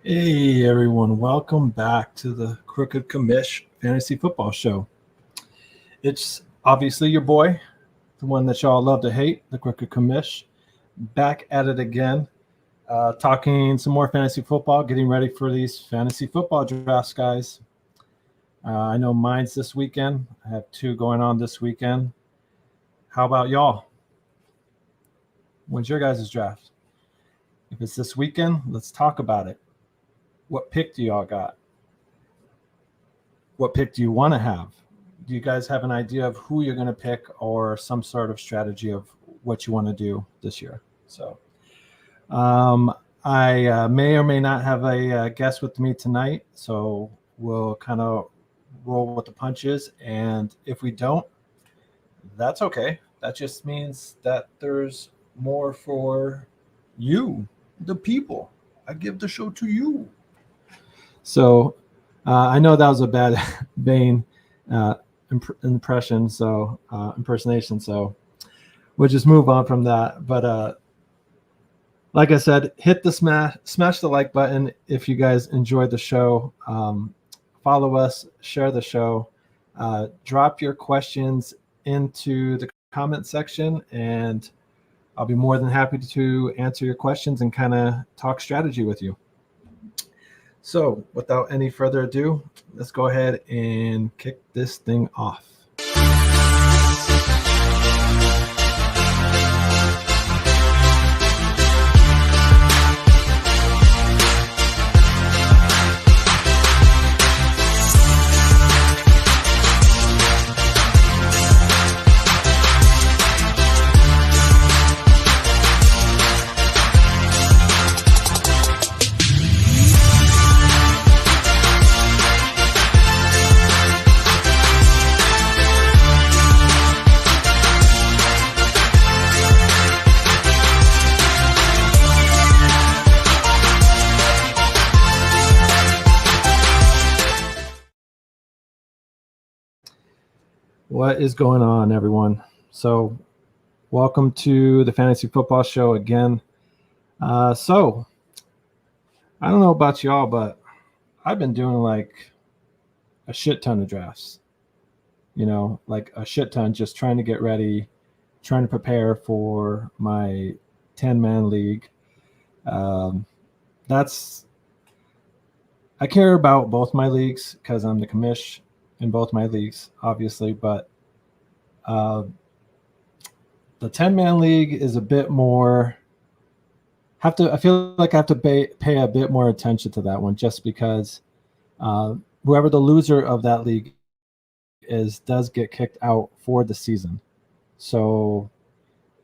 Hey everyone, welcome back to the Crooked Commish Fantasy Football Show. It's obviously your boy, the one that y'all love to hate, the Crooked Commish, back at it again, talking some more fantasy football, getting ready for these fantasy football drafts, guys. I know mine's this weekend. I have two going on this weekend. How about y'all? When's your guys' draft? If it's this weekend, let's talk about it. What pick do y'all got? What pick do you want to have? Do you guys have an idea of who you're going to pick or some sort of strategy of what you want to do this year? So I may or may not have a guest with me tonight, so we'll kind of roll with the punches. And if we don't, that's okay. That just means that there's more for you, the people. I give the show to you. So I know that was a bad Bane impersonation, so we'll just move on from that. But like I said, hit the smash the like button if you guys enjoyed the show. Follow us, share the show, drop your questions into the comment section, and I'll be more than happy to answer your questions and kind of talk strategy with you. So without any further ado, let's go ahead and kick this thing off. What is going on, everyone? So welcome to the Fantasy Football Show again. So I don't know about y'all, but I've been doing like a shit ton of drafts, like a shit ton, just trying to get ready, trying to prepare for my 10-man league. I care about both my leagues because I'm the commish in both my leagues, obviously, but the 10-man league is a bit more. I feel like I have to pay a bit more attention to that one, just because whoever the loser of that league is does get kicked out for the season. So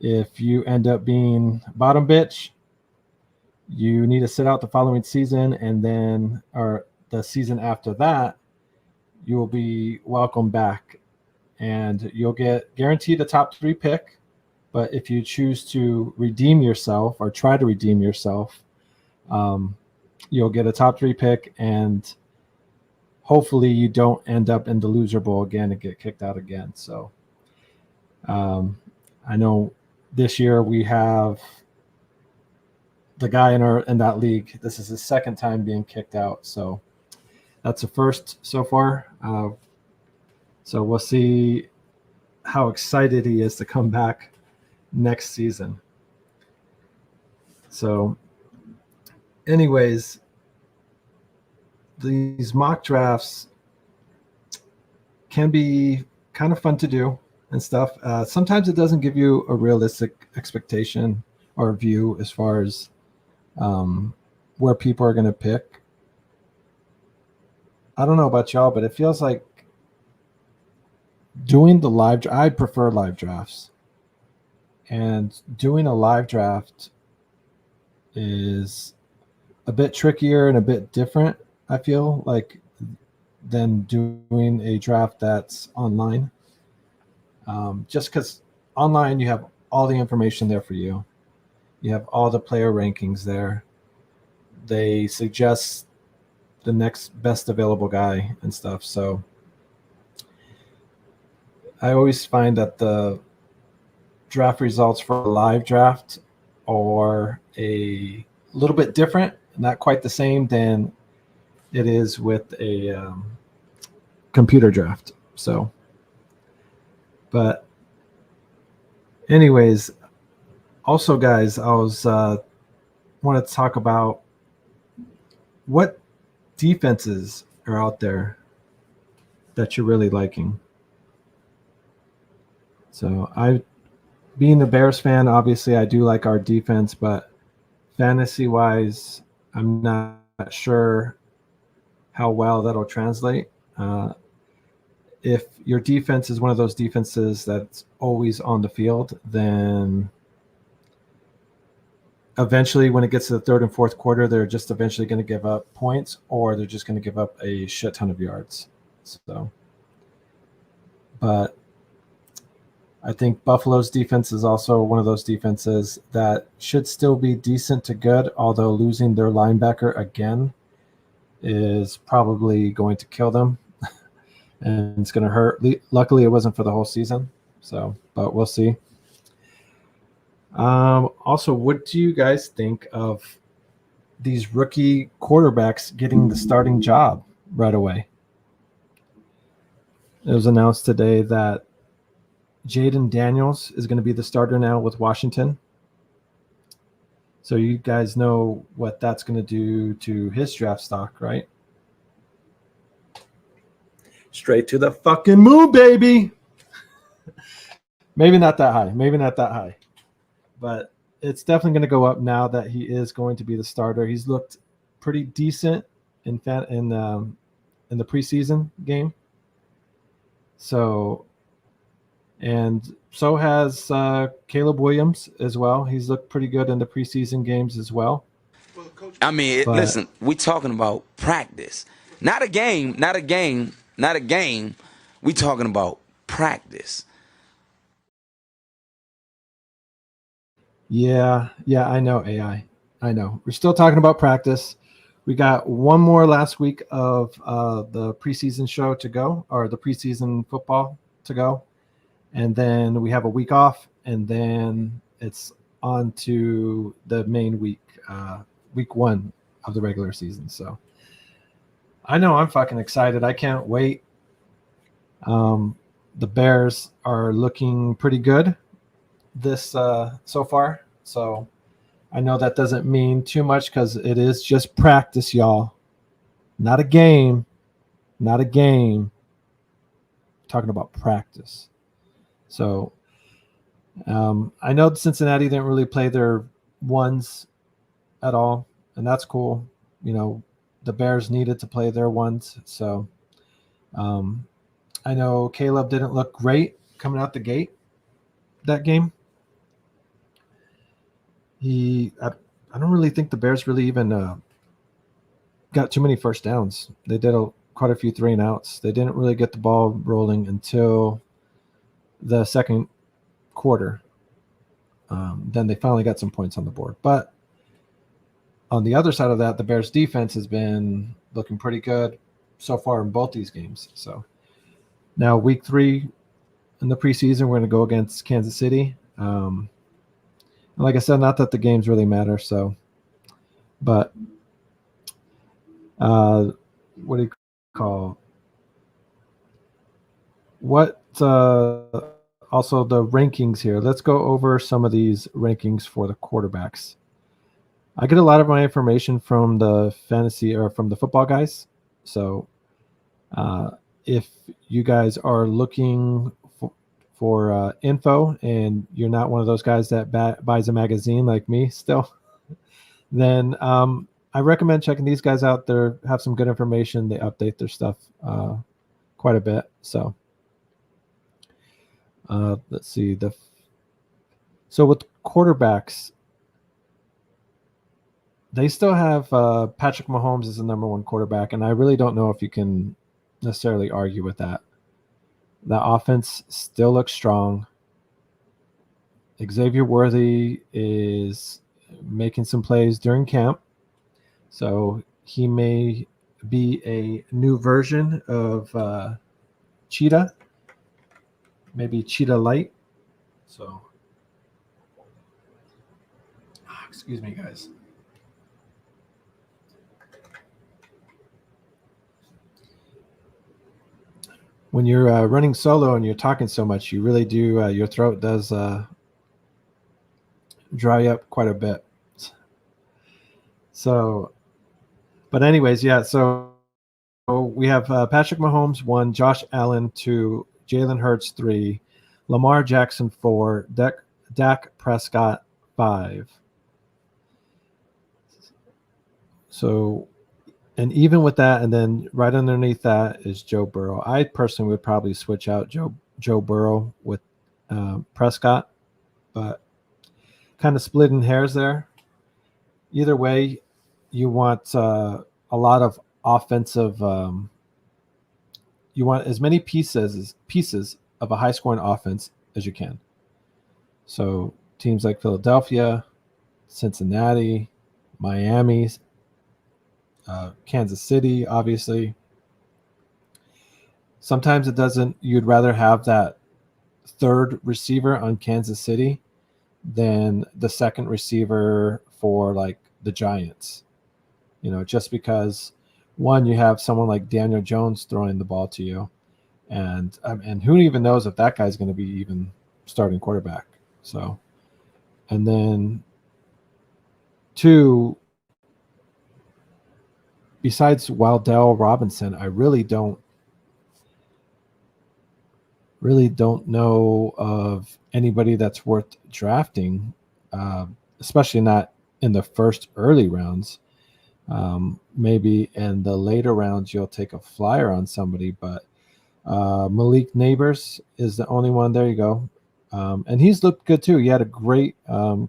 if you end up being bottom bitch, you need to sit out the following season, and then or the season after that, you will be welcome back, and you'll get guaranteed a top 3 pick. But if you choose to redeem yourself or try to redeem yourself, you'll get a top 3 pick, and hopefully you don't end up in the loser bowl again and get kicked out again. So I know this year we have the guy in that league. This is his second time being kicked out, so that's a first so far. So we'll see how excited he is to come back next season. So anyways, these mock drafts can be kind of fun to do and stuff. Sometimes it doesn't give you a realistic expectation or view as far as where people are going to pick. I don't know about y'all, but it feels like doing the live. I prefer live drafts, and doing a live draft is a bit trickier and a bit different, I feel like, than doing a draft that's online. Just because online you have all the information there for you. You have all the player rankings there. They suggest the next best available guy and stuff. So I always find that the draft results for a live draft are a little bit different not quite the same than it is with a computer draft. So, but anyways, also guys, I was wanted to talk about what defenses are out there that you're really liking. So being a Bears fan, obviously I do like our defense, but fantasy wise, I'm not sure how well that'll translate. If your defense is one of those defenses that's always on the field, then eventually when it gets to the third and fourth quarter, they're just eventually going to give up points, or they're just going to give up a shit ton of yards. So, but I think Buffalo's defense is also one of those defenses that should still be decent to good, although losing their linebacker again is probably going to kill them. And it's going to hurt. Luckily, it wasn't for the whole season. So, but we'll see. Also, what do you guys think of these rookie quarterbacks getting the starting job right away? It was announced today that Jaden Daniels is going to be the starter now with Washington. So you guys know what that's going to do to his draft stock, right? Straight to the fucking moon, baby. Maybe not that high. But it's definitely going to go up now that he is going to be the starter. He's looked pretty decent in the preseason game. So, and so has Caleb Williams as well. He's looked pretty good in the preseason games as well. I mean, listen, we talking about practice, not a game. We talking about practice. Yeah, I know, AI. I know. We're still talking about practice. We got one more last week of the preseason show to go, or the preseason football to go. And then we have a week off, and then it's on to the main week, week one of the regular season. So I know I'm fucking excited. I can't wait. The Bears are looking pretty good this so far. So I know that doesn't mean too much because it is just practice, y'all. Not a game. I'm talking about practice. So I know Cincinnati didn't really play their ones at all, and that's cool. You know, the Bears needed to play their ones. So I know Caleb didn't look great coming out the gate that game. I don't really think the Bears really even got too many first downs. They did quite a few 3-and-outs. They didn't really get the ball rolling until the second quarter. Then they finally got some points on the board. But on the other side of that, the Bears defense has been looking pretty good so far in both these games. So now week 3 in the preseason, we're going to go against Kansas City. Like I said, not that the games really matter. So, but what do you call? What also the rankings here? Let's go over some of these rankings for the quarterbacks. I get a lot of my information from the fantasy or from the football guys. So if you guys are looking for info and you're not one of those guys that buys a magazine like me still, then I recommend checking these guys out. They have some good information. They update their stuff quite a bit. So let's see. So with quarterbacks, they still have Patrick Mahomes as the number 1 quarterback, and I really don't know if you can necessarily argue with that. The offense still looks strong. Xavier Worthy is making some plays during camp, so he may be a new version of Cheetah, maybe Cheetah Light. So, excuse me, guys. when you're running solo and you're talking so much, you really do. Your throat does dry up quite a bit. So, but anyways, yeah. So we have Patrick Mahomes 1, Josh Allen 2, Jalen Hurts 3, Lamar Jackson 4, Dak Prescott 5. So, and even with that, and then right underneath that is Joe Burrow. I personally would probably switch out Joe Burrow with Prescott, but kind of splitting hairs there. Either way, you want a lot of offensive. You want as many pieces of a high scoring offense as you can. So teams like Philadelphia, Cincinnati, Miami, Kansas City, obviously. Sometimes it doesn't. You'd rather have that third receiver on Kansas City than the second receiver for like the Giants. Just because one, you have someone like Daniel Jones throwing the ball to you, and who even knows if that guy's going to be even starting quarterback. So, and then two, besides Waldell Robinson, I really don't know of anybody that's worth drafting, especially not in the first early rounds. Maybe in the later rounds you'll take a flyer on somebody, but Malik Neighbors is the only one. There you go. And he's looked good too. He had a great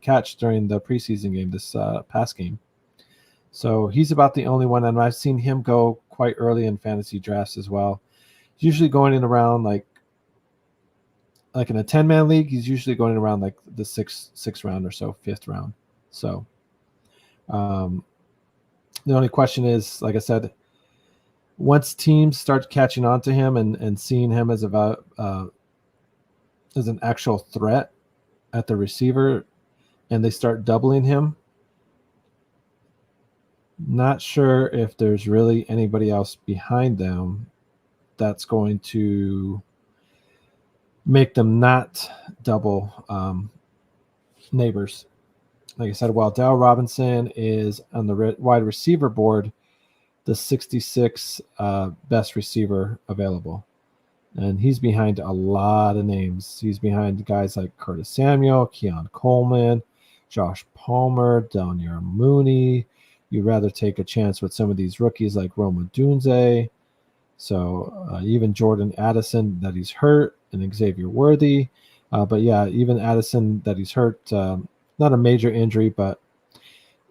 catch during the preseason game, this past game. So he's about the only one, and I've seen him go quite early in fantasy drafts as well. He's usually going in around like in a 10-man league, he's usually going around like the sixth round or so, fifth round. So the only question is, like I said, once teams start catching on to him and seeing him as an actual threat at the receiver, and they start doubling him, not sure if there's really anybody else behind them that's going to make them not double Neighbors. Like I said, while Dal Robinson is on the wide receiver board, the 66 best receiver available. And he's behind a lot of names. He's behind guys like Curtis Samuel, Keon Coleman, Josh Palmer, Donier Mooney. You'd rather take a chance with some of these rookies like Roma Dunze. So even Jordan Addison that he's hurt, and Xavier Worthy. But yeah, even Addison that he's hurt, not a major injury, but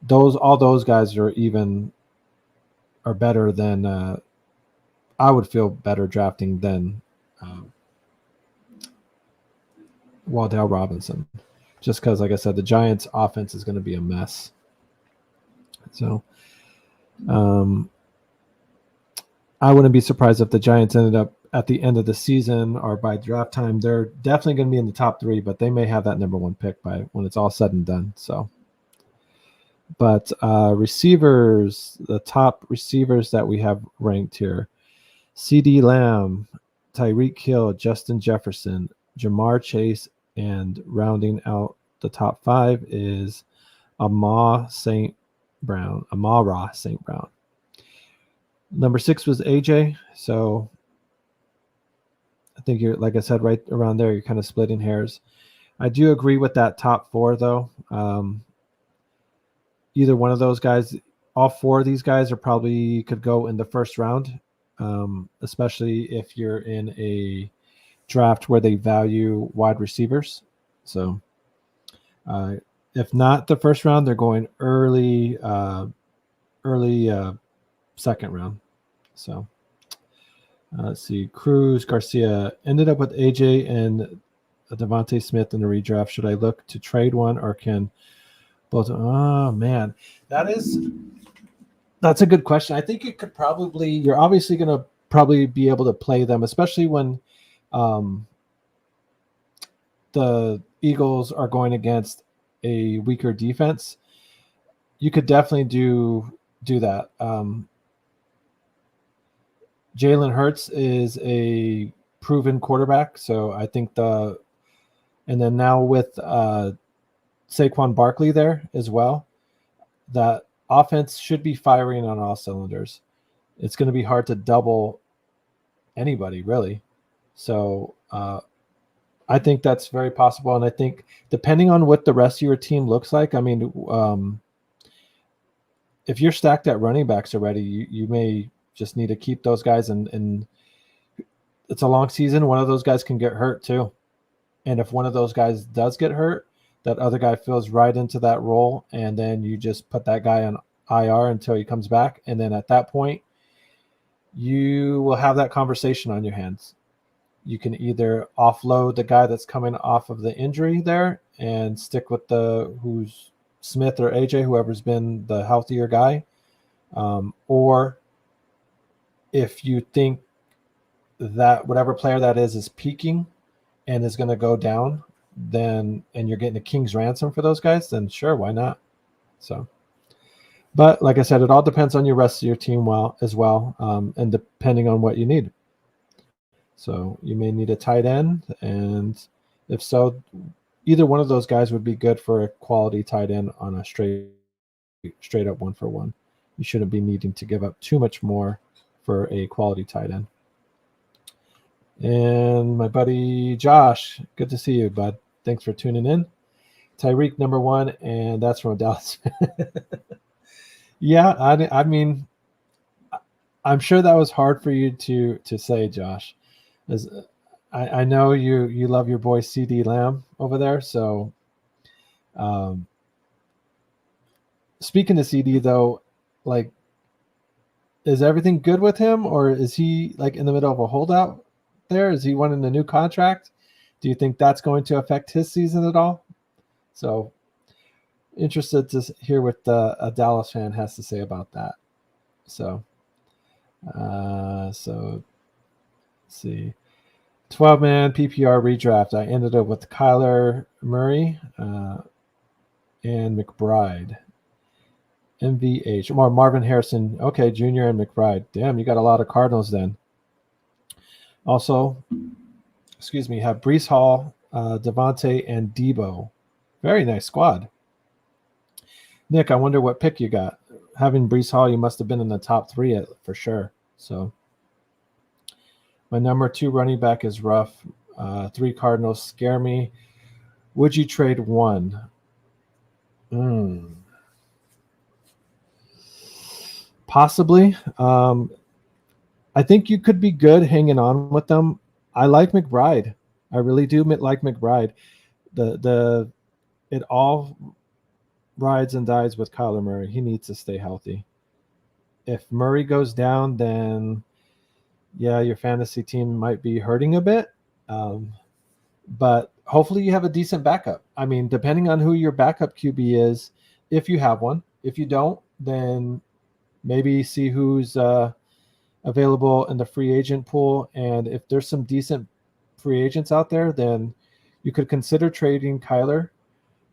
all those guys are better than I would feel better drafting than Waldell Robinson, just because, like I said, the Giants' offense is going to be a mess. So I wouldn't be surprised if the Giants ended up at the end of the season or by draft time. They're definitely going to be in the top 3, but they may have that number 1 pick by when it's all said and done. So, but receivers, the top receivers that we have ranked here: CeeDee Lamb, Tyreek Hill, Justin Jefferson, Jamar Chase, and rounding out the top 5 is Amon-Ra St. Brown. Number 6 was AJ. So I think you're, like I said, right around there. You're kind of splitting hairs. I do agree with that top 4, though. Either one of those guys, all 4 of these guys are probably could go in the first round, especially if you're in a draft where they value wide receivers. So if not the first round, they're going early second round. So let's see. Cruz Garcia ended up with AJ and Devontae Smith in the redraft. Should I look to trade one, or can both? Oh man, that's a good question. I think it could probably. You're obviously going to probably be able to play them, especially when the Eagles are going against a weaker defense. You could definitely do that. Jalen Hurts is a proven quarterback. So I think and then now with Saquon Barkley there as well, that offense should be firing on all cylinders. It's going to be hard to double anybody, really. So I think that's very possible. And I think depending on what the rest of your team looks like, I mean, if you're stacked at running backs already, you may just need to keep those guys. And it's a long season. One of those guys can get hurt too. And if one of those guys does get hurt, that other guy fills right into that role. And then you just put that guy on IR until he comes back. And then at that point, you will have that conversation on your hands. You can either offload the guy that's coming off of the injury there and stick with who's Smith or AJ, whoever's been the healthier guy. Or if you think that whatever player that is peaking and is going to go down, and you're getting a king's ransom for those guys, then sure, why not? So, but like I said, it all depends on your rest of your team as well, and depending on what you need. So you may need a tight end, and if so, either one of those guys would be good for a quality tight end on a straight up 1-for-1. You shouldn't be needing to give up too much more for a quality tight end. And my buddy Josh, good to see you, bud. Thanks for tuning in. Tyreek number 1, and that's from Dallas. Yeah, I mean, I'm sure that was hard for you to say, Josh. As I know you love your boy CD Lamb over there. So, speaking to CD though, like, is everything good with him, or is he like in the middle of a holdout there? Is he wanting a new contract? Do you think that's going to affect his season at all? So, interested to hear what a Dallas fan has to say about that. So, let's see. 12-man PPR redraft. I ended up with Kyler Murray and McBride. MVH. Or Marvin Harrison. Okay, Jr. and McBride. Damn, you got a lot of Cardinals then. Also, have Breece Hall, Devontae, and Debo. Very nice squad. Nick, I wonder what pick you got. Having Breece Hall, you must have been in the top 3 for sure. So, my number 2 running back is rough. 3 Cardinals scare me. Would you trade 1? Possibly. I think you could be good hanging on with them. I like McBride. I really do like McBride. It all rides and dies with Kyler Murray. He needs to stay healthy. If Murray goes down, then yeah, your fantasy team might be hurting a bit. But hopefully you have a decent backup. I mean, depending on who your backup QB is, if you have one. If you don't, then maybe see who's available in the free agent pool. And if there's some decent free agents out there, then you could consider trading Kyler.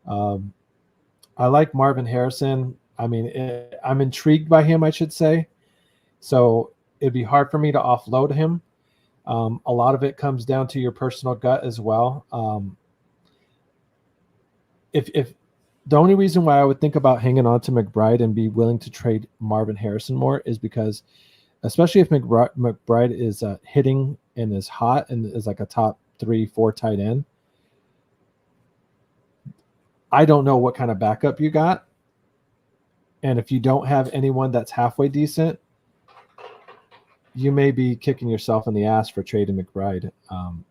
I like Marvin Harrison. I mean, I'm intrigued by him, I should say. So it'd be hard for me to offload him. A lot of it comes down to your personal gut as well. If the only reason why I would think about hanging on to McBride and be willing to trade Marvin Harrison more is because, especially if McBride is hitting and is hot and is like a top 3-4 tight end, I don't know what kind of backup you got. And if you don't have anyone that's halfway decent, you may be kicking yourself in the ass for trading McBride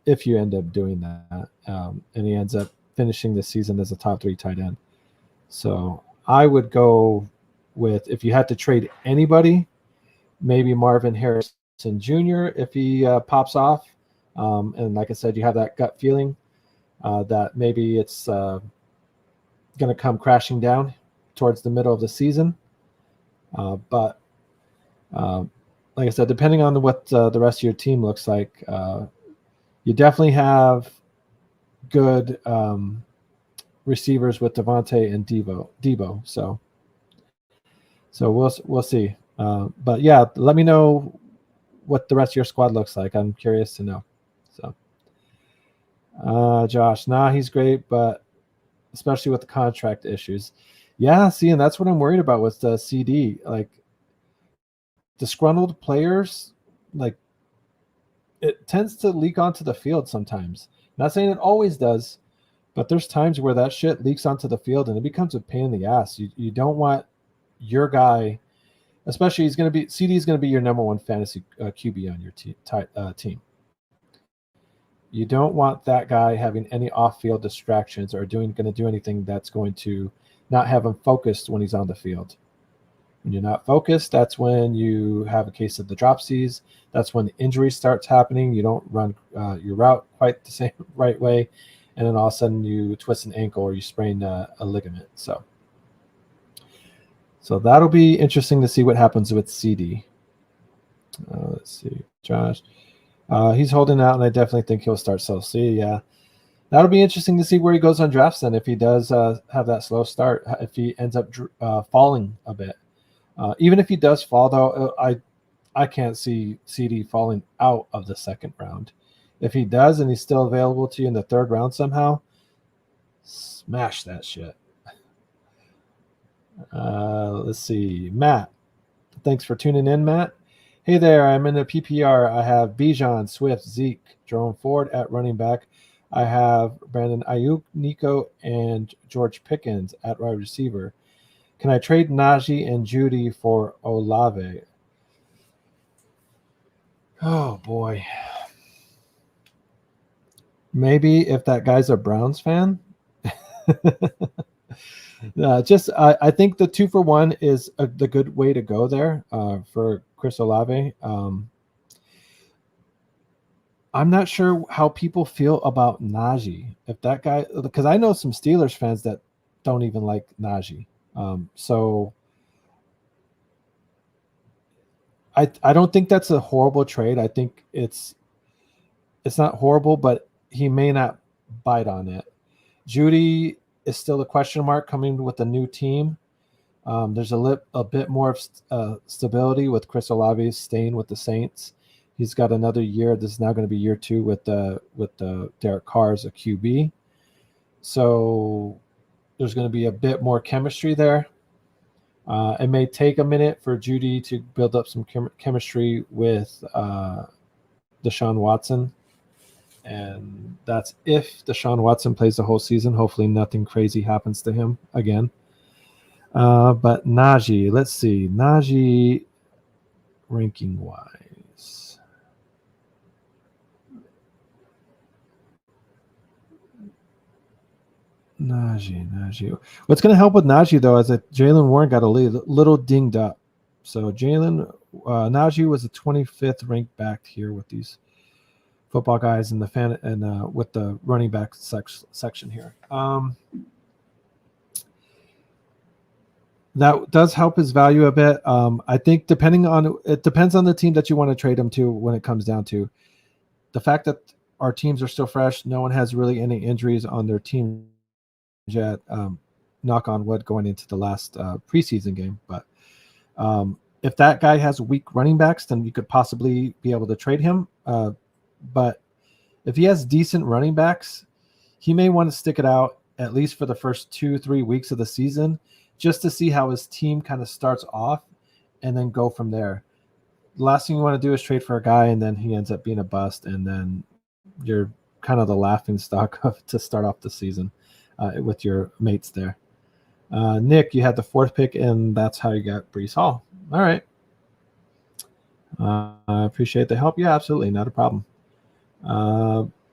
if you end up doing that. And he ends up finishing the season as a top 3 tight end. So I would go with, if you had to trade anybody, maybe Marvin Harrison Jr. if he pops off. And like I said, you have that gut feeling that maybe it's going to come crashing down towards the middle of the season. But like I said, depending on what the rest of your team looks like, you definitely have good receivers with Devontae and Debo. So we'll see. But yeah, let me know what the rest of your squad looks like. I'm curious to know. So, Josh, he's great, but especially with the contract issues. Yeah, see, and that's what I'm worried about with the CD. Like, disgruntled players, like, it tends to leak onto the field sometimes. Not saying it always does, but there's times where that shit leaks onto the field and it becomes a pain in the ass. You don't want your guy, especially CD is going to be your number one fantasy QB on your team. You don't want that guy having any off-field distractions or going to do anything that's going to not have him focused when he's on the field. When you're not focused, that's when you have a case of the dropsies. That's when the injury starts happening. You don't run your route quite the same right way, and then all of a sudden you twist an ankle or you sprain a ligament. So that'll be interesting to see what happens with CD. Let's see, Josh. He's holding out, and I definitely think he'll start slow. See, yeah. That'll be interesting to see where he goes on drafts then, if he does have that slow start, if he ends up falling a bit. Even if he does fall, though, I can't see CD falling out of the second round. If he does and he's still available to you in the third round somehow, smash that shit. Let's see. Matt. Thanks for tuning in, Matt. Hey there, I'm in the PPR. I have Bijan, Swift, Zeke, Jerome Ford at running back. I have Brandon Ayuk, Nico, and George Pickens at wide receiver. Can I trade Najee and Judy for Olave? Oh, boy. Maybe if that guy's a Browns fan. I think the 2-for-1 is the good way to go there for Chris Olave. I'm not sure how people feel about Najee. If that guy, because I know some Steelers fans that don't even like Najee. So I don't think that's a horrible trade. I think it's not horrible, but he may not bite on it. Judy is still a question mark coming with a new team. There's a bit more of stability with Chris Olave staying with the Saints. He's got another year. This is now going to be year 2 with the Derek Carr as a QB. So there's going to be a bit more chemistry there. It may take a minute for Judy to build up some chemistry with Deshaun Watson. And that's if Deshaun Watson plays the whole season. Hopefully nothing crazy happens to him again. But Najee, let's see. Najee ranking-wise. Najee. What's going to help with Najee, though, is that Jaylen Warren got a little dinged up. So Najee was the 25th ranked back here with these football guys in the fan and with the running back section here. That does help his value a bit. I think it depends on the team that you want to trade him to when it comes down to the fact that our teams are still fresh. No one has really any injuries on their team yet. Knock on wood going into the last preseason game. But if that guy has weak running backs, then you could possibly be able to trade him. But if he has decent running backs, he may want to stick it out at least for the first 2-3 weeks of the season, just to see how his team kind of starts off and then go from there. The last thing you want to do is trade for a guy and then he ends up being a bust, and then you're kind of the laughing stock to start off the season with your mates there. Nick, you had the 4th pick, and that's how you got Breece Hall. All right. I appreciate the help. Yeah, absolutely. Not a problem.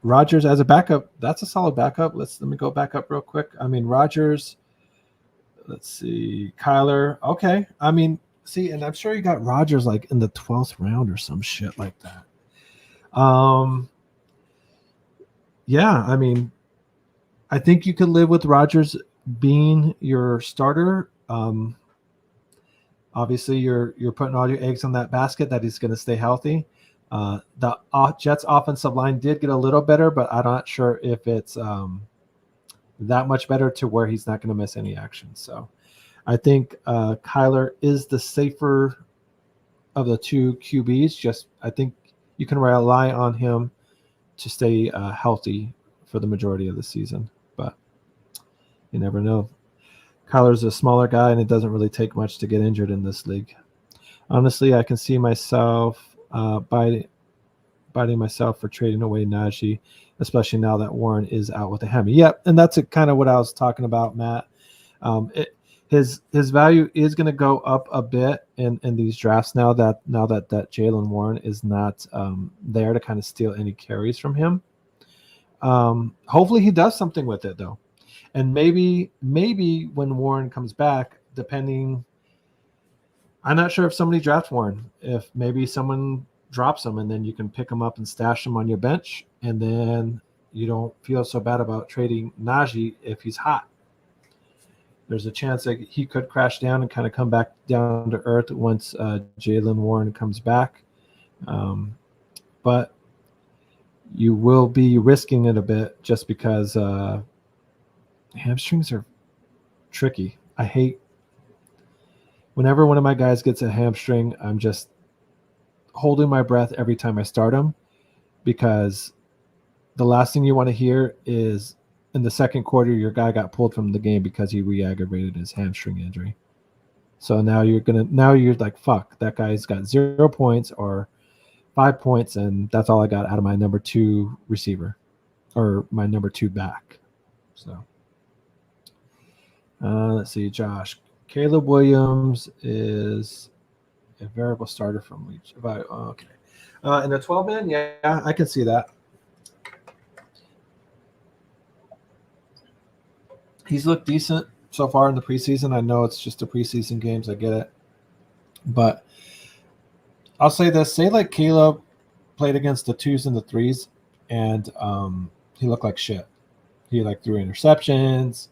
Rodgers as a backup, that's a solid backup. Let me go back up real quick. I mean, Rodgers, let's see, Kyler. Okay. I mean, see, and I'm sure you got Rodgers like in the 12th round or some shit like that. Yeah, I mean, I think you could live with Rodgers being your starter. Obviously, you're putting all your eggs on that basket that he's going to stay healthy. The Jets offensive line did get a little better, but I'm not sure if it's that much better to where he's not going to miss any action. So I think Kyler is the safer of the two QBs. I think you can rely on him stay healthy for the majority of the season. But you never know. Kyler's a smaller guy, and it doesn't really take much to get injured in this league. Honestly, I can see myself biting myself for trading away Najee, especially now that Warren is out with a Hemi. Yep, and that's kind of what I was talking about, Matt. His value is going to go up a bit in these drafts now that Jaylen Warren is not there to kind of steal any carries from him. Hopefully he does something with it though, and maybe when Warren comes back, depending, I'm not sure if somebody drafts Warren, if maybe someone drops him and then you can pick him up and stash him on your bench, and then you don't feel so bad about trading Najee if he's hot. There's a chance that he could crash down and kind of come back down to earth once Jaylen Warren comes back. But you will be risking it a bit just because hamstrings are tricky. I hate whenever one of my guys gets a hamstring, I'm just holding my breath every time I start him, because the last thing you want to hear is in the second quarter, your guy got pulled from the game because he re-aggravated his hamstring injury. So now you're like, fuck, that guy's got 0 points or 5 points, and that's all I got out of my number 2 receiver or my number 2 back. So let's see, Josh. Caleb Williams is a variable starter from Leach. Okay. In the 12-man, yeah, I can see that. He's looked decent so far in the preseason. I know it's just the preseason games. I get it. But I'll say this. Say like Caleb played against the 2s and the 3s, and he looked like shit. He threw interceptions.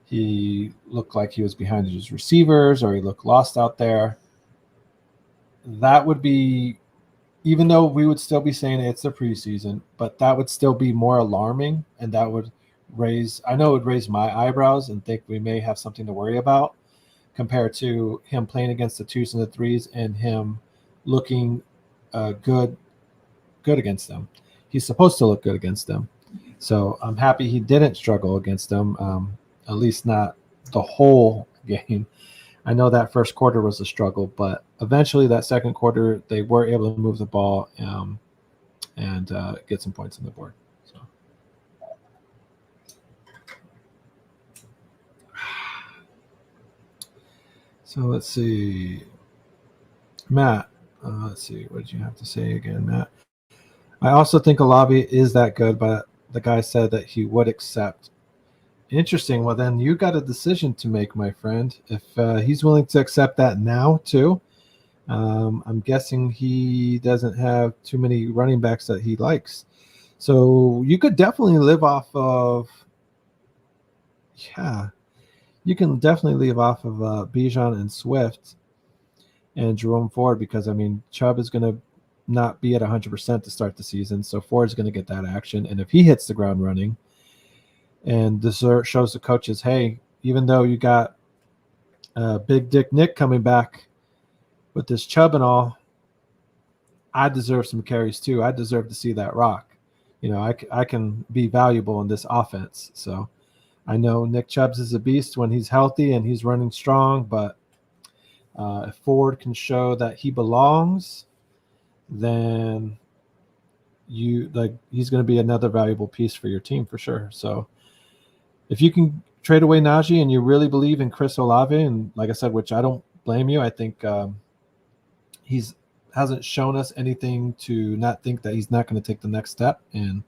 He looked like he was behind his receivers, or he looked lost out there. That would be, even though we would still be saying it's the preseason, but that would still be more alarming, and that would raise my eyebrows and think we may have something to worry about, compared to him playing against the 2s and the 3s and him looking good against them. He's supposed to look good against them. So I'm happy he didn't struggle against them, at least not the whole game. I know that first quarter was a struggle, but eventually that second quarter they were able to move the ball and get some points on the board. So let's see, Matt. Let's see, what did you have to say again, Matt? I also think Olave is that good, but the guy said that he would accept. Interesting. Well, then you got a decision to make, my friend. If he's willing to accept that now too, I'm guessing he doesn't have too many running backs that he likes. So you could definitely live off of, you can definitely live off of Bijan and Swift and Jerome Ford, because, I mean, Chubb is going to not be at 100% to start the season, so Ford's going to get that action. And if he hits the ground running, and this shows the coaches, hey, even though you got Big Dick Nick coming back with this Chubb and all, I deserve some carries too. I deserve to see that rock. You know, I can be valuable in this offense. So I know Nick Chubbs is a beast when he's healthy and he's running strong, but if Ford can show that he belongs, then he's going to be another valuable piece for your team for sure. So if you can trade away Najee and you really believe in Chris Olave, and like I said, which I don't blame you, I think he's hasn't shown us anything to not think that he's not going to take the next step and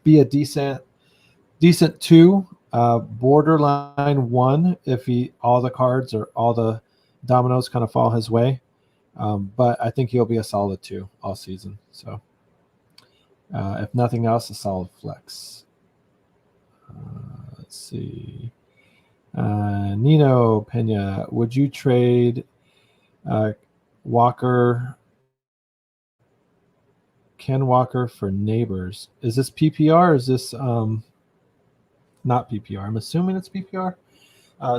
be a decent 2, borderline 1 if all the cards or all the dominoes kind of fall his way. But I think he'll be a solid 2 all season. So if nothing else, a solid flex. Let's see. Nino Pena, would you trade Ken Walker for Neighbors? Is this PPR or is this not PPR? I'm assuming it's PPR.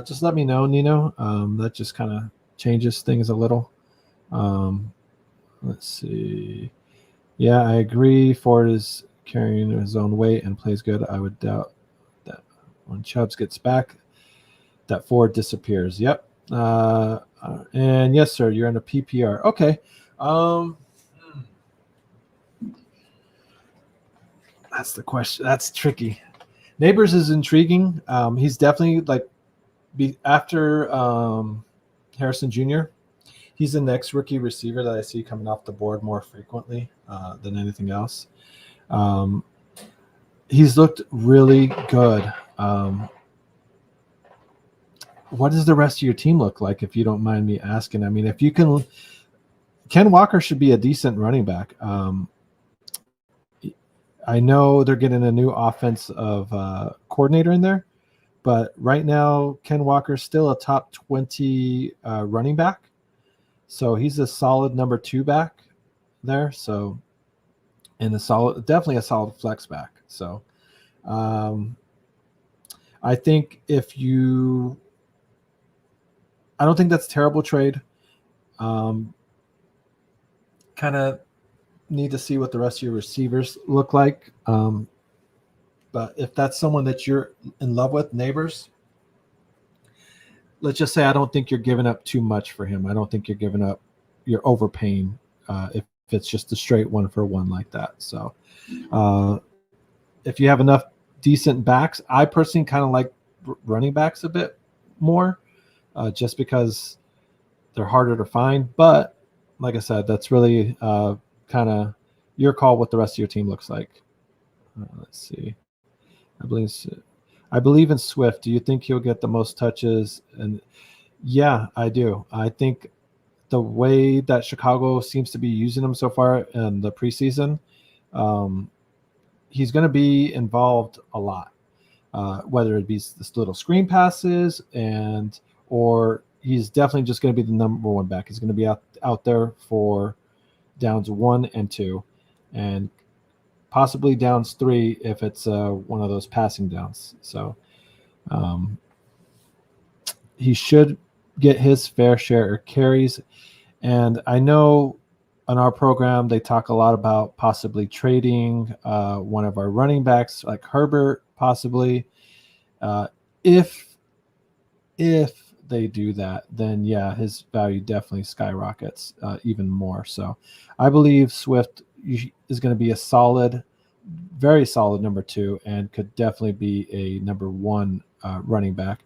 Just let me know, Nino. That just kind of changes things a little. Let's see. Yeah, I agree. Ford is carrying his own weight and plays good. I would doubt that when Chubbs gets back, that Ford disappears. Yep. And yes, sir, you're in a PPR. Okay. That's the question. That's tricky. Neighbors is intriguing. He's definitely after Harrison Jr., he's the next rookie receiver that I see coming off the board more frequently than anything else. He's looked really good. What does the rest of your team look like, if you don't mind me asking? I mean, if you can, Ken Walker should be a decent running back. I know they're getting a new offensive coordinator in there, but right now Ken Walker's still a top 20 running back. So he's a solid number 2 back there. So, and definitely a solid flex back. So I think I don't think that's a terrible trade. Kind of need to see what the rest of your receivers look like. But if that's someone that you're in love with, Neighbors, let's just say I don't think you're giving up too much for him. I don't think you're overpaying if it's just a straight 1-for-1 like that. So if you have enough decent backs, I personally kind of like running backs a bit more just because they're harder to find. But like I said, that's really kind of your call what the rest of your team looks like. Let's see. I believe in Swift. Do you think he'll get the most touches? And yeah, I do. I think the way that Chicago seems to be using him so far in the preseason, he's going to be involved a lot, whether it be this little screen passes or he's definitely just going to be the number 1 back. He's going to be out there for downs 1 and 2, and possibly downs 3 if it's one of those passing downs. So he should get his fair share of carries. And I know on our program they talk a lot about possibly trading one of our running backs, like Herbert, possibly. If they do that, then yeah, his value definitely skyrockets even more. So I believe Swift is going to be a very solid number 2, and could definitely be a number 1 running back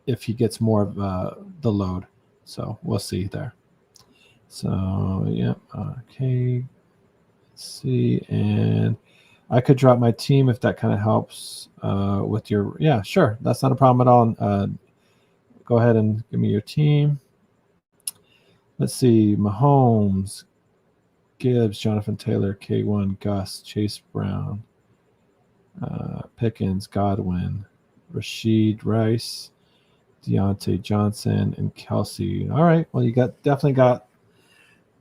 if he gets more of the load. So we'll see there. So yeah, okay. Let's see, and I could drop my team if that kind of helps with your. Yeah, sure, that's not a problem at all. Go ahead and give me your team. Let's see, Mahomes, Gibbs, Jonathan Taylor, K1, Gus, Chase Brown, Pickens, Godwin, Rashid Rice, Deontay Johnson, and Kelsey. All right, well, you definitely got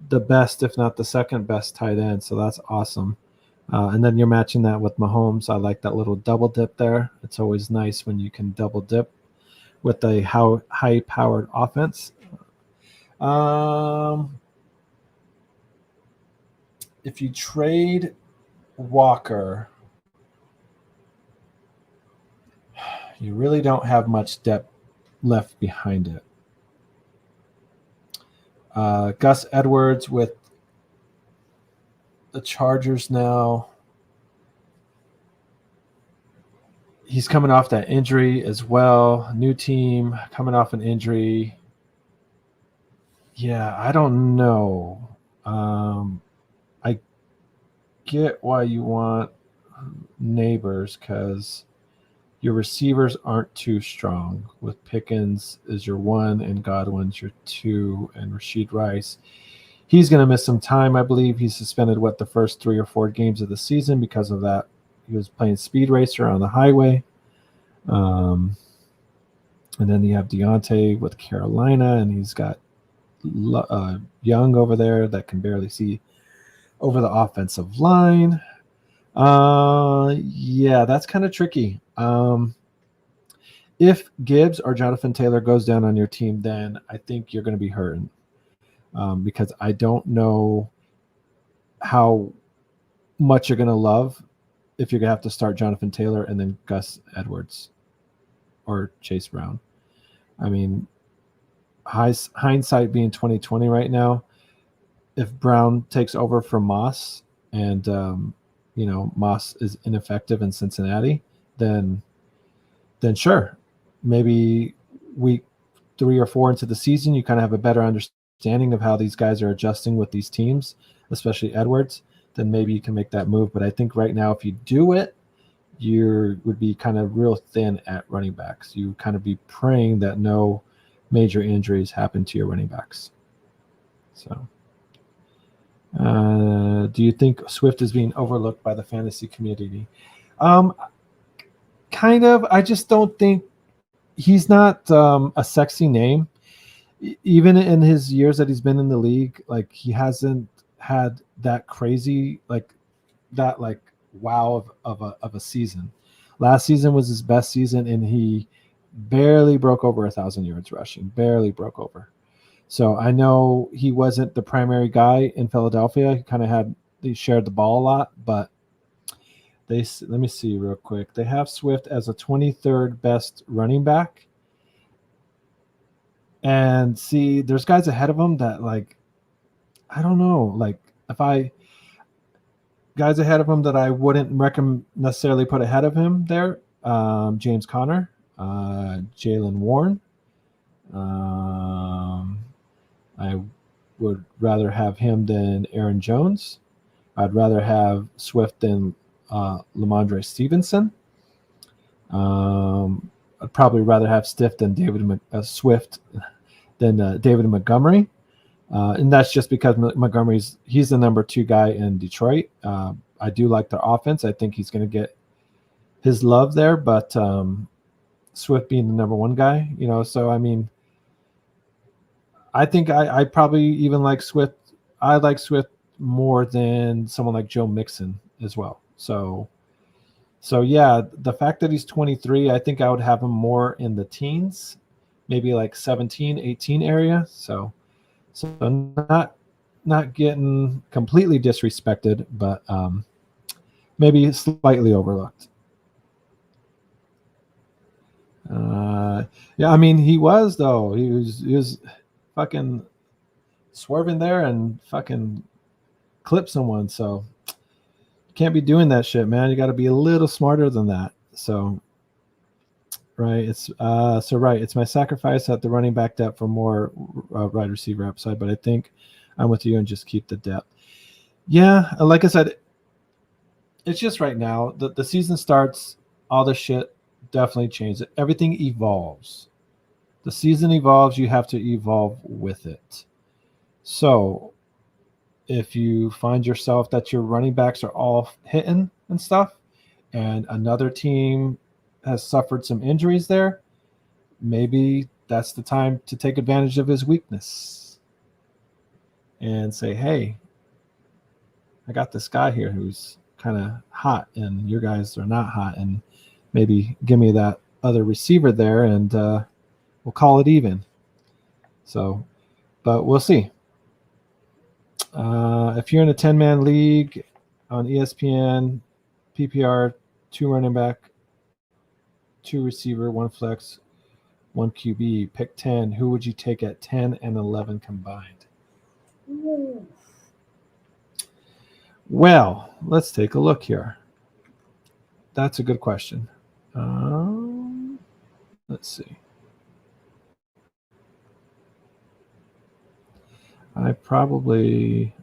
the best, if not the second best tight end, so that's awesome. And then you're matching that with Mahomes. I like that little double dip there. It's always nice when you can double dip with a high-powered offense. If you trade Walker, you really don't have much depth left behind it. Gus Edwards with the Chargers now. He's coming off that injury as well. New team, coming off an injury. Yeah, I don't know. I get why you want Neighbors, because your receivers aren't too strong, with Pickens is your 1 and Godwin's your 2 and Rashid Rice. He's going to miss some time. I believe he's suspended the first 3 or 4 games of the season because of that. He was playing Speed Racer on the highway. And then you have Deontay with Carolina, and he's got Young over there that can barely see over the offensive line. Yeah, that's kind of tricky. If Gibbs or Jonathan Taylor goes down on your team, then I think you're going to be hurting because I don't know how much you're going to love if you're going to have to start Jonathan Taylor and then Gus Edwards or Chase Brown. I mean, hindsight being 2020 right now, if Brown takes over from Moss and, Moss is ineffective in Cincinnati, then sure, maybe week 3 or 4 into the season, you kind of have a better understanding of how these guys are adjusting with these teams, especially Edwards, then maybe you can make that move. But I think right now, if you do it, you would be kind of real thin at running backs. You kind of be praying that no major injuries happen to your running backs. So do you think Swift is being overlooked by the fantasy community? Kind of. I just don't think he's not a sexy name. Even in his years that he's been in the league, like he hasn't had that crazy, like wow of a season. Last season was his best season, and he barely broke over 1,000 yards rushing. Barely broke over. So I know he wasn't the primary guy in Philadelphia. He shared the ball a lot, but let me see real quick. They have Swift as a 23rd best running back. And see, there's guys ahead of him that, like, I don't know, like guys ahead of him that I wouldn't necessarily put ahead of him there. James Conner, Jalen Warren. I would rather have him than Aaron Jones. I'd rather have Swift than Lamondre Stevenson. I'd probably rather have Swift than David Montgomery. And that's just because he's the number 2 guy in Detroit. I do like their offense. I think he's going to get his love there, but Swift being the number 1 guy, so I mean, I think I probably even like Swift. I like Swift more than someone like Joe Mixon as well. So yeah, the fact that he's 23, I think I would have him more in the teens, maybe like 17, 18 area. So not getting completely disrespected, but maybe slightly overlooked. Yeah, I mean, he was, though. He was fucking swerving there and fucking clip someone. So you can't be doing that shit, man. You got to be a little smarter than that. So right, it's my sacrifice at the running back depth for more wide receiver upside, but I think I'm with you and just keep the depth. Yeah, like I said, it's just right now the season starts, all the shit definitely changes. Everything evolves. The season evolves, you have to evolve with it. So if you find yourself that your running backs are all hitting and stuff, and another team has suffered some injuries there, maybe that's the time to take advantage of his weakness and say, hey, I got this guy here who's kind of hot and your guys are not hot, and maybe give me that other receiver there and we'll call it even. So, but we'll see. If you're in a 10-man league on ESPN, PPR, 2 running back, 2 receiver, 1 flex, 1 QB, pick 10. Who would you take at 10 and 11 combined? Ooh. Well, let's take a look here. That's a good question. Let's see. I probably...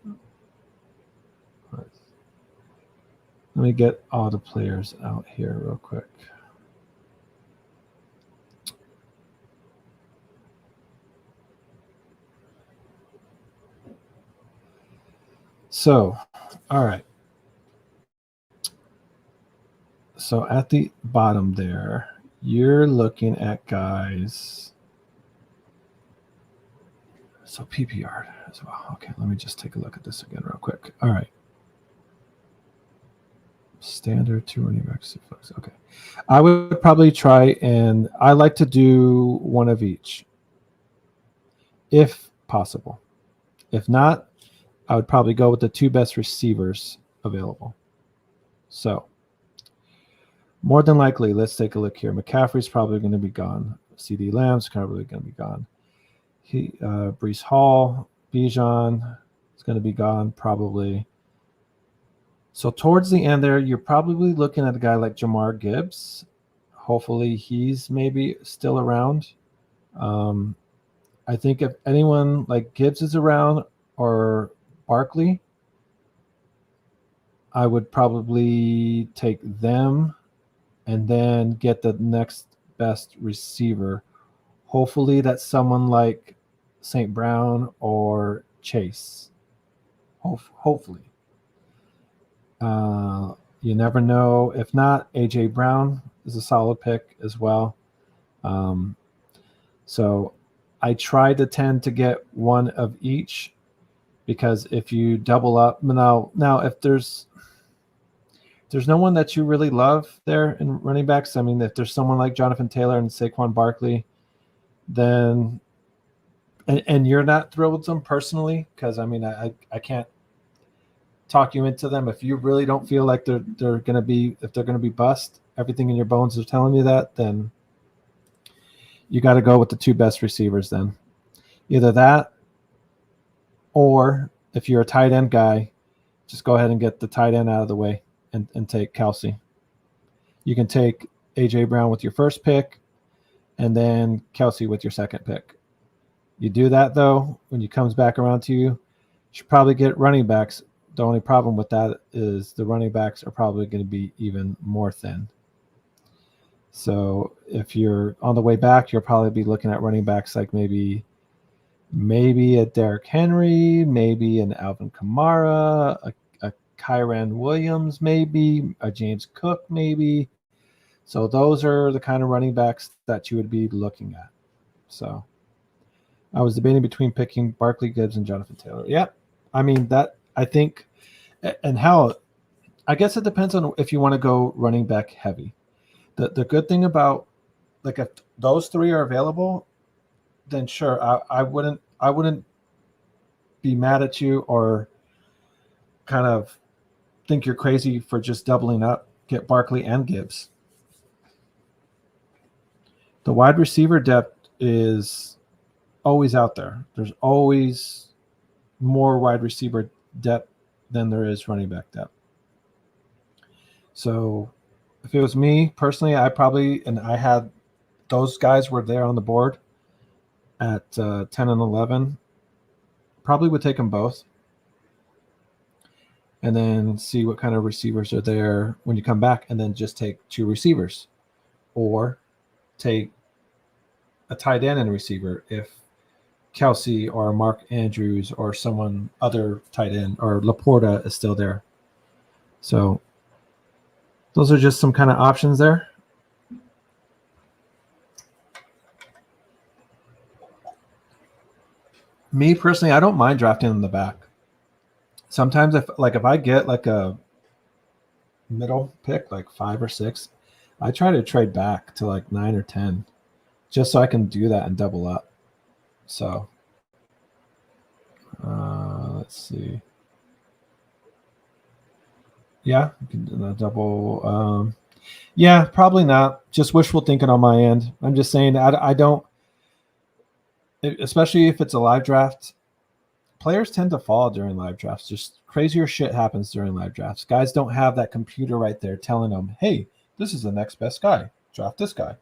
Let me get all the players out here real quick. So, all right. So at the bottom there, you're looking at guys. So PPR as well. Okay, let me just take a look at this again real quick. All right. Standard 2 running backs. Okay. I would probably try, and I like to do one of each if possible. If not, I would probably go with the 2 best receivers available. So more than likely, let's take a look here. McCaffrey's probably going to be gone. CD Lamb's probably going to be gone. Brees Hall, Bijan is going to be gone probably. So towards the end there, you're probably looking at a guy like Jamar Gibbs. Hopefully he's maybe still around. I think if anyone like Gibbs is around or Barkley, I would probably take them and then get the next best receiver. Hopefully that's someone like St. Brown or Chase. Hopefully. You never know. If not, A.J. Brown is a solid pick as well. So I try to tend to get one of each, because if you double up now if there's no one that you really love there in running backs. I mean, if there's someone like Jonathan Taylor and Saquon Barkley, then and you're not thrilled with them personally, because I mean I can't talk you into them. If you really don't feel like they're going to be, if they're going to be bust, everything in your bones is telling you that, then you got to go with the two best receivers then. Either that, or if you're a tight end guy, just go ahead and get the tight end out of the way and take Kelsey. You can take A.J. Brown with your first pick and then Kelsey with your second pick. You do that, though, when he comes back around to you, you should probably get running backs. The only problem with that is the running backs are probably going to be even more thin. So if you're on the way back, you'll probably be looking at running backs like maybe a Derrick Henry, maybe an Alvin Kamara, a Kyren Williams, maybe a James Cook, maybe. So those are the kind of running backs that you would be looking at. So I was debating between picking Barkley, Gibbs, and Jonathan Taylor. Yeah, I mean that. I think, and how, I guess it depends on if you want to go running back heavy. The good thing about, like, if those three are available, then sure, I wouldn't be mad at you or kind of think you're crazy for just doubling up, get Barkley and Gibbs. The wide receiver depth is always out there. There's always more wide receiver depth than there is running back depth. So if it was me personally, I had those guys were there on the board at 10 and 11, probably would take them both and then see what kind of receivers are there when you come back, and then just take two receivers or take a tight end and receiver if Kelsey or Mark Andrews or someone other tight end or Laporta is still there. So those are just some kind of options there. Me personally, I don't mind drafting in the back. Sometimes if I get like a middle pick, like 5 or 6, I try to trade back to like 9 or 10 just so I can do that and double up. So let's see. Yeah, you can do the double. Yeah, probably not. Just wishful thinking on my end. I'm just saying I don't, especially if it's a live draft. Players tend to fall during live drafts. Just crazier shit happens during live drafts. Guys don't have that computer right there telling them, hey, this is the next best guy. Draft this guy.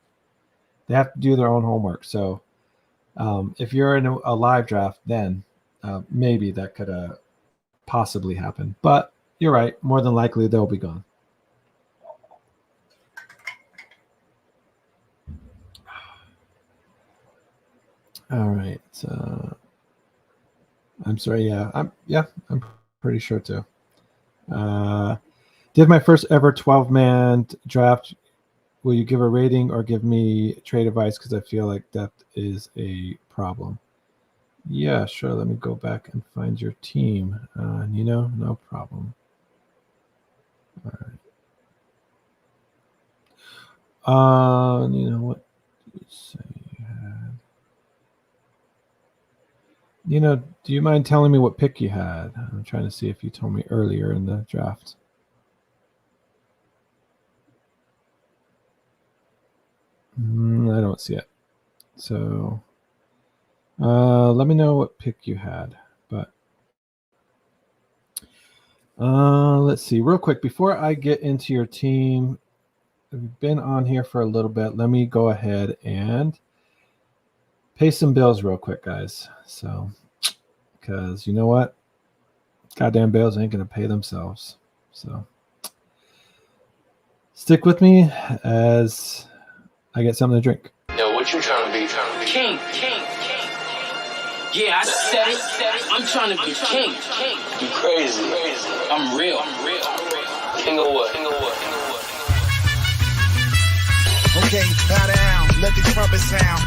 They have to do their own homework. So if you're in a live draft, then maybe that could possibly happen. But you're right. More than likely, they'll be gone. All right. I'm sorry. Yeah, I'm pretty sure too. Did my first ever 12-man draft. Will you give a rating or give me trade advice? Because I feel like depth is a problem. Yeah, sure. Let me go back and find your team. No problem. All right. What did you say you had? Do you mind telling me what pick you had? I'm trying to see if you told me earlier in the draft. I don't see it. So let me know what pick you had. But let's see real quick before I get into your team. We've been on here for a little bit. Let me go ahead and pay some bills real quick, guys. So, because you know what? Goddamn bills ain't going to pay themselves. So, stick with me as I get something to drink. Yo, what you trying to be? King. Yeah, I said it. I'm trying to be king. You crazy. I'm real. King of what? Okay, bow down, let the trumpet sound.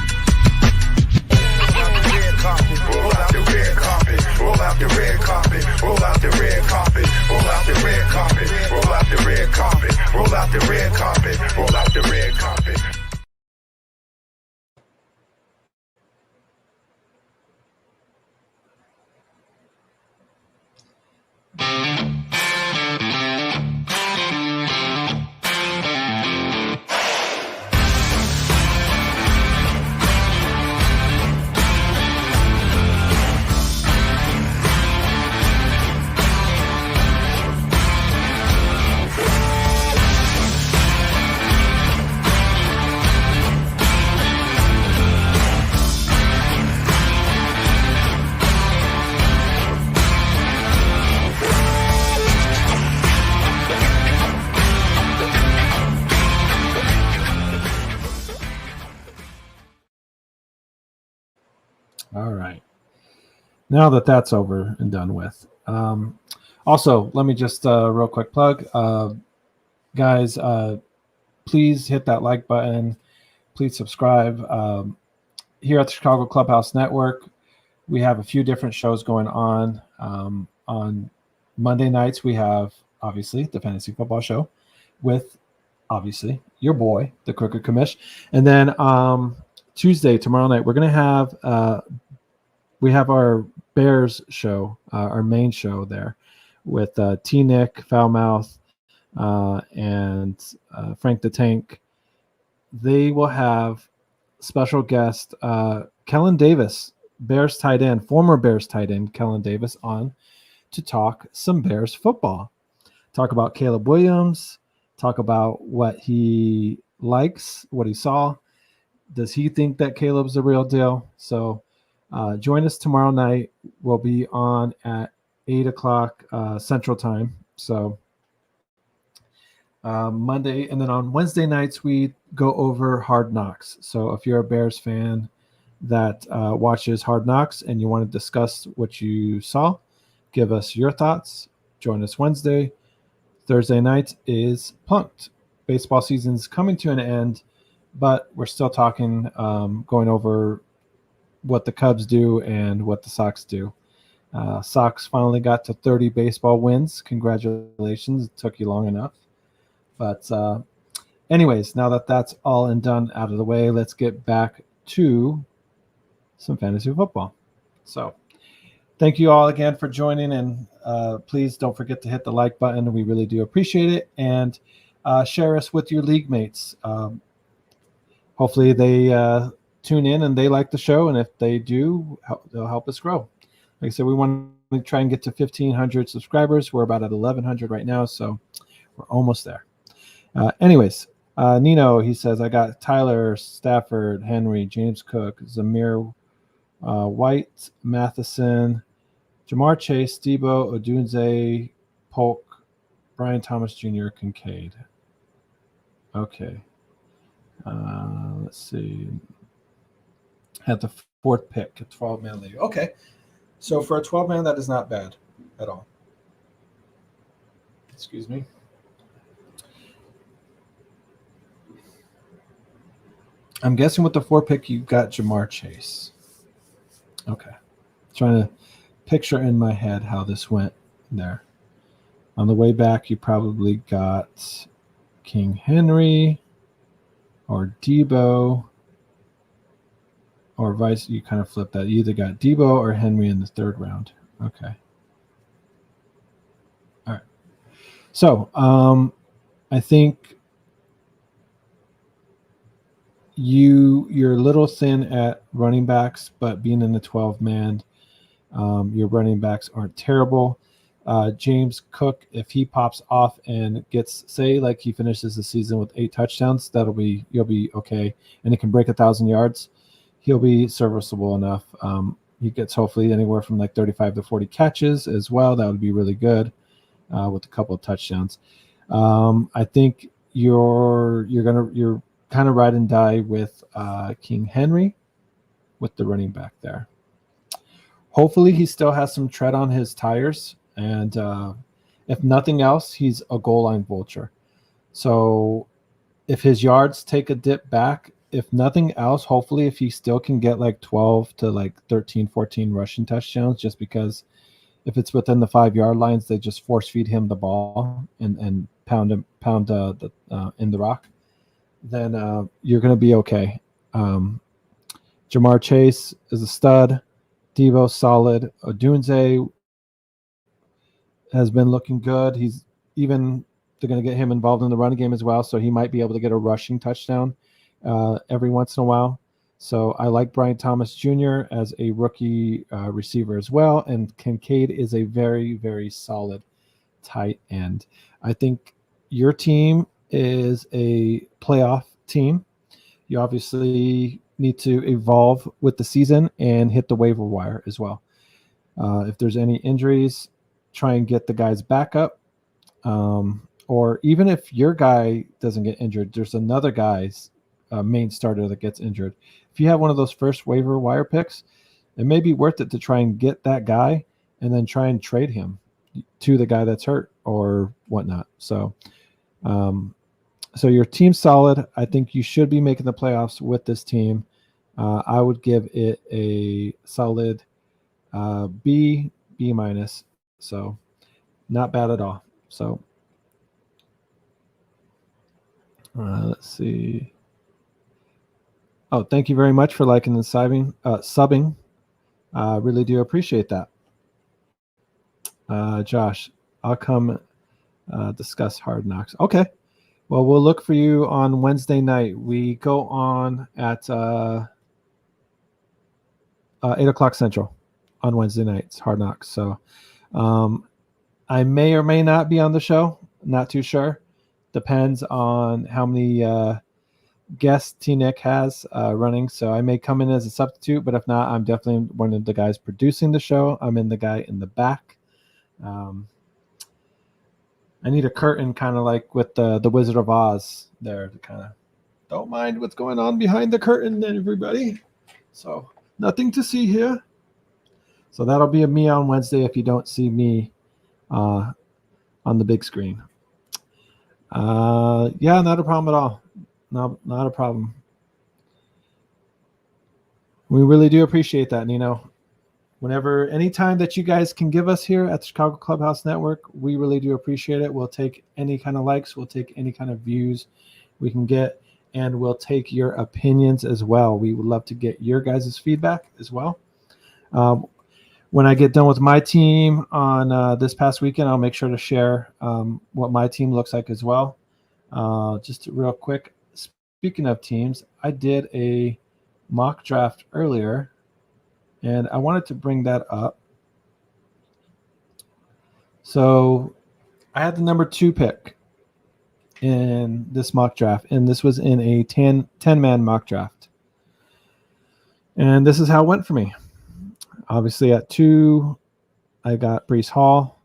Roll out the red carpet, roll out the red carpet, roll out the red carpet, roll out the red carpet, roll out the red carpet, roll out the red carpet, roll out the red carpet. All right. Now that that's over and done with. Also, let me just real quick plug. Guys, please hit that like button. Please subscribe. Here at the Chicago Clubhouse Network, we have a few different shows going on. On Monday nights, we have, obviously, the Fantasy Football Show with, obviously, your boy, the Crooked Commish. And then Tuesday, tomorrow night, we're going to have we have our Bears show, our main show there with T-Nick, Foulmouth, and Frank the Tank. They will have special guest Kellen Davis, Bears tight end, former Bears tight end Kellen Davis, on to talk some Bears football. Talk about Caleb Williams, talk about what he likes, what he saw. Does he think that Caleb's the real deal? So join us tomorrow night. We'll be on at 8 o'clock Central Time. So Monday, and then on Wednesday nights, we go over Hard Knocks. So if you're a Bears fan that watches Hard Knocks and you want to discuss what you saw, give us your thoughts. Join us Wednesday. Thursday night is Punked. Baseball season's coming to an end, but we're still talking, going over what the Cubs do and what the Sox do. Sox finally got to 30 baseball wins. Congratulations. It took you long enough. But anyways, now that that's all and done out of the way, let's get back to some fantasy football. So thank you all again for joining, and please don't forget to hit the like button. We really do appreciate it. And share us with your league mates. Hopefully they tune in and they like the show, and if they do, they'll help us grow. Like I said, we want to try and get to 1,500 subscribers. We're about at 1,100 right now, so we're almost there. Anyways, Nino, he says, I got Tyler, Stafford, Henry, James Cook, Zamir White, Matheson, Jamar Chase, Debo, Odunze, Polk, Brian Thomas Jr., Kincaid. Okay. Let's see. Had the fourth pick, a 12-man league. Okay. So for a 12-man, that is not bad at all. Excuse me. I'm guessing with the 4 pick, you got Jamar Chase. Okay. Trying to picture in my head how this went there. On the way back, you probably got King Henry or Debo, or vice. You kind of flip that. You either got Debo or Henry in the 3rd round. Okay. All right. So I think you're a little thin at running backs, but being in the 12-man, your running backs aren't terrible. James Cook, if he pops off and gets, say, like he finishes the season with 8 touchdowns, you'll be okay, and he can break 1,000 yards. He'll be serviceable enough. He gets hopefully anywhere from like 35 to 40 catches as well. That would be really good with a couple of touchdowns. I think you're kind of ride and die with King Henry with the running back there. Hopefully he still has some tread on his tires, and if nothing else, he's a goal line vulture. So if his yards take a dip back, if nothing else, hopefully if he still can get like 12 to like 13, 14 rushing touchdowns, just because if it's within the 5-yard lines, they just force feed him the ball and pound in the rock, then you're going to be okay. Jamar Chase is a stud. Devo solid. Odunze has been looking good. They're going to get him involved in the run game as well, so he might be able to get a rushing touchdown every once in a while. So I like Brian Thomas Jr. as a rookie receiver as well, and Kincaid is a very, very solid tight end. I think your team is a playoff team. You obviously need to evolve with the season and hit the waiver wire as well. If there's any injuries, try and get the guys back up. Or even if your guy doesn't get injured, there's another guy's main starter that gets injured. If you have one of those first waiver wire picks, it may be worth it to try and get that guy and then try and trade him to the guy that's hurt or whatnot. So your team's solid. I think you should be making the playoffs with this team. I would give it a solid B minus. So not bad at all. So let's see. Oh, thank you very much for liking and subbing. Really do appreciate that. Josh, I'll come discuss Hard Knocks. Okay. Well, we'll look for you on Wednesday night. We go on at 8 o'clock Central on Wednesday nights, Hard Knocks. So I may or may not be on the show. Not too sure. Depends on how many guests T-Nick has running. So I may come in as a substitute, but if not, I'm definitely one of the guys producing the show. I'm in the guy in the back. I need a curtain kind of like with the Wizard of Oz there to kind of don't mind what's going on behind the curtain, everybody. So nothing to see here. So that'll be me on Wednesday if you don't see me on the big screen. Yeah, not a problem at all. No, not a problem. We really do appreciate that, Nino. Anytime that you guys can give us here at the Chicago Clubhouse Network, we really do appreciate it. We'll take any kind of likes. We'll take any kind of views we can get, and we'll take your opinions as well. We would love to get your guys' feedback as well. When I get done with my team on this past weekend, I'll make sure to share what my team looks like as well. Just real quick, speaking of teams, I did a mock draft earlier, and I wanted to bring that up. So I had the number 2 pick in this mock draft, and this was in a 10-man mock draft. And this is how it went for me. Obviously at 2, I got Breece Hall.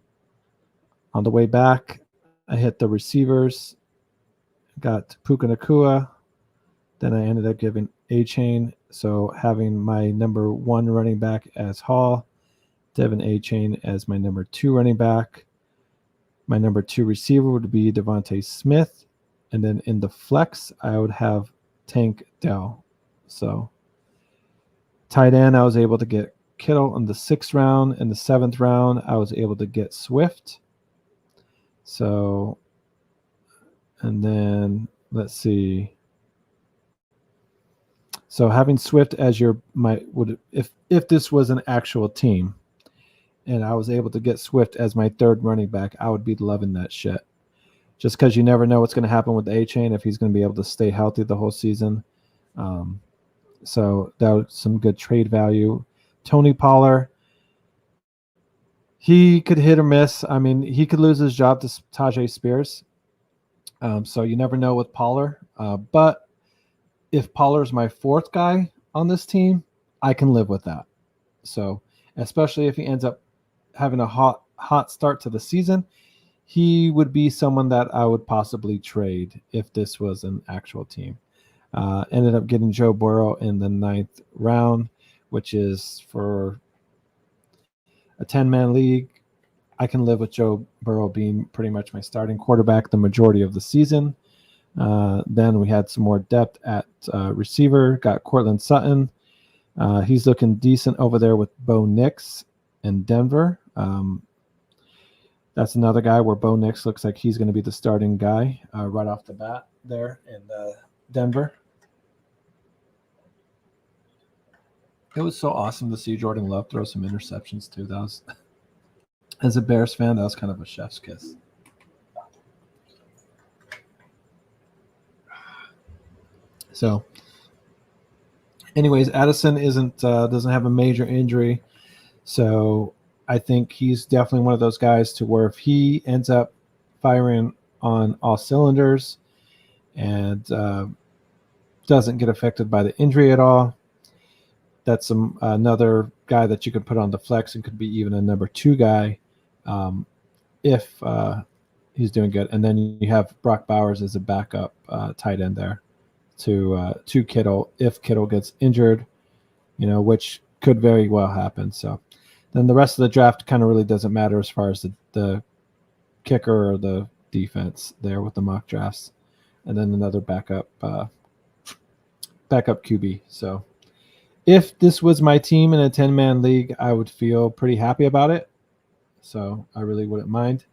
On the way back, I hit the receivers, got Puka Nacua. Then I ended up giving A-Chain. So having my number 1 running back as Hall, Devin A-Chain as my number 2 running back. My number 2 receiver would be Devontae Smith. And then in the flex, I would have Tank Dell. So tight end, I was able to get Kittle in the 6th round. In the 7th round, I was able to get Swift. So, and then let's see. So having Swift as if this was an actual team, and I was able to get Swift as my 3rd running back, I would be loving that shit. Just because you never know what's going to happen with A-Chain, if he's going to be able to stay healthy the whole season. So that was some good trade value. Tony Pollard, he could hit or miss. I mean, he could lose his job to Tajay Spears. So you never know with Pollard. But if Pollard's my fourth guy on this team, I can live with that. So especially if he ends up having a hot start to the season, he would be someone that I would possibly trade if this was an actual team. Ended up getting Joe Burrow in the 9th round, which is for a 10-man league. I can live with Joe Burrow being pretty much my starting quarterback the majority of the season. Then we had some more depth at receiver, got Cortland Sutton. He's looking decent over there with Bo Nix in Denver. That's another guy where Bo Nix looks like he's going to be the starting guy right off the bat there in Denver. It was so awesome to see Jordan Love throw some interceptions too. That was, as a Bears fan, that was kind of a chef's kiss. So, anyways, Addison doesn't have a major injury, so I think he's definitely one of those guys to where if he ends up firing on all cylinders and doesn't get affected by the injury at all, that's another guy that you could put on the flex and could be even a number 2 guy if he's doing good. And then you have Brock Bowers as a backup tight end there to Kittle if Kittle gets injured, which could very well happen. So then the rest of the draft kind of really doesn't matter as far as the kicker or the defense there with the mock drafts, and then another backup QB. So if this was my team in a 10-man league, I would feel pretty happy about it. So I really wouldn't mind.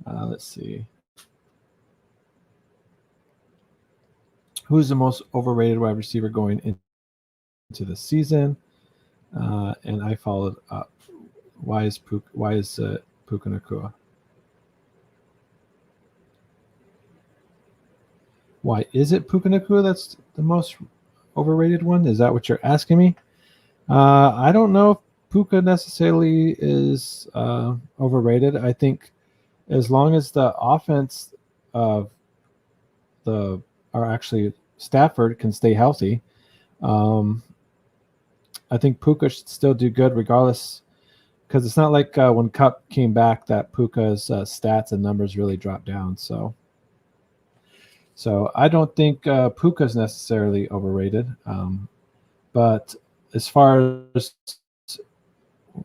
Let's see. Who's the most overrated wide receiver going into the season? And I followed up. Why is Puka Nacua? Why is it Puka Nacua that's the most overrated one? Is that what you're asking me? I don't know if Puka necessarily is overrated. I think as long as the offense of actually Stafford can stay healthy, I think Puka should still do good regardless, because it's not like when Cup came back that Puka's stats and numbers really dropped down. So I don't think Puka's necessarily overrated. But as far as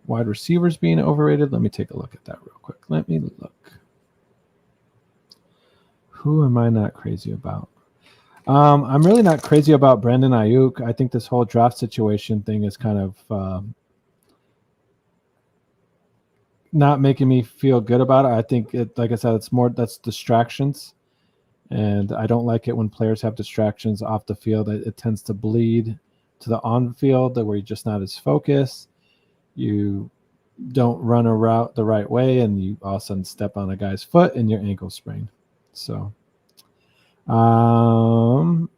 wide receivers being overrated, let me take a look at that real quick. Let me look. Who am I not crazy about? I'm really not crazy about Brandon Ayuk. I think this whole draft situation thing is kind of not making me feel good about it. I think like I said, that's distractions. And I don't like it when players have distractions off the field. It tends to bleed to the on-field where you're just not as focused. You don't run a route the right way, and you all of a sudden step on a guy's foot and your ankle sprained. So I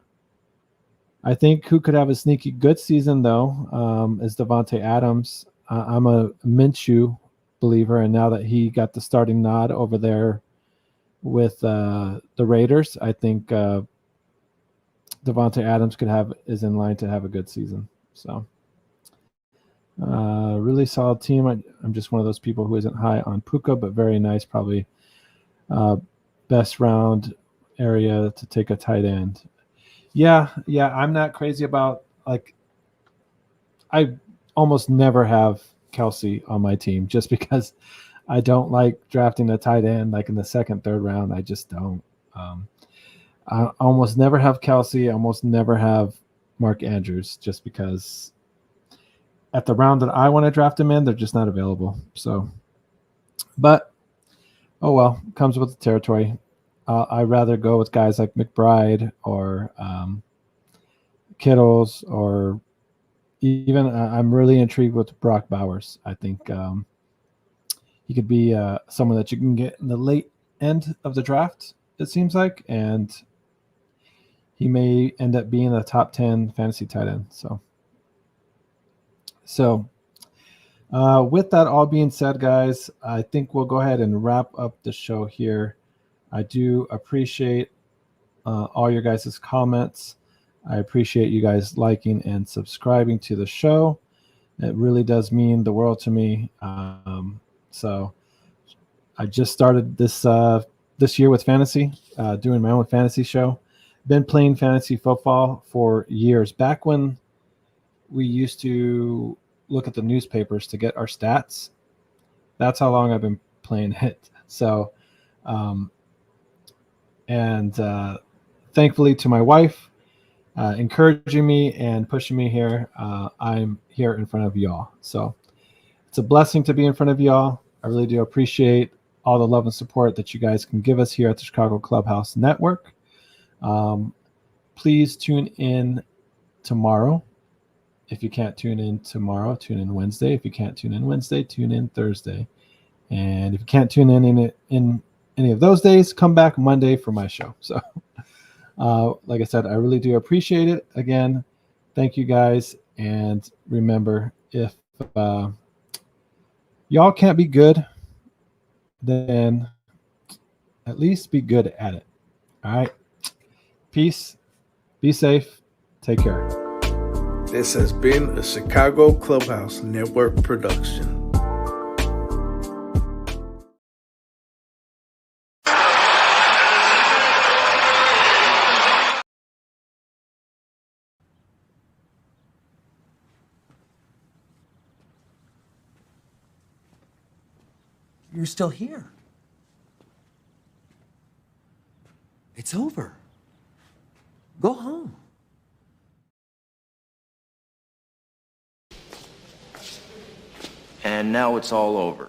think who could have a sneaky good season, though, is Devontae Adams. I'm a Minshew believer, and now that he got the starting nod over there with the Raiders, I think Devontae Adams is in line to have a good season. So really solid team. I'm just one of those people who isn't high on Puka, but very nice, probably best round area to take a tight end. Yeah, I'm not crazy about, like, I almost never have Kelsey on my team just because I don't like drafting a tight end like in the second, third round. I just don't. I almost never have Kelsey. I almost never have Mark Andrews just because at the round that I want to draft him in, they're just not available. So, but, oh well, comes with the territory. I'd rather go with guys like McBride or Kittles, or even I'm really intrigued with Brock Bowers. I think he could be someone that you can get in the late end of the draft, it seems like, and he may end up being a top 10 fantasy tight end. So with that all being said, guys, I think we'll go ahead and wrap up the show here. I do appreciate all your guys' comments. I appreciate you guys liking and subscribing to the show. It really does mean the world to me. So I just started this year with fantasy, doing my own fantasy show. Been playing fantasy football for years. Back when we used to look at the newspapers to get our stats, that's how long I've been playing it. So, thankfully to my wife, encouraging me and pushing me here, I'm here in front of y'all. So it's a blessing to be in front of y'all. I really do appreciate all the love and support that you guys can give us here at the Chicago Clubhouse Network. Please tune in tomorrow. If you can't tune in tomorrow, tune in Wednesday. If you can't tune in Wednesday, tune in Thursday. And if you can't tune in any of those days, come back Monday for my show. So, like I said, I really do appreciate it. Again, thank you guys. And remember, if y'all can't be good, then at least be good at it. All right. Peace. Be safe. Take care. This has been a Chicago Clubhouse Network production. You're still here. It's over. Go home. And now it's all over.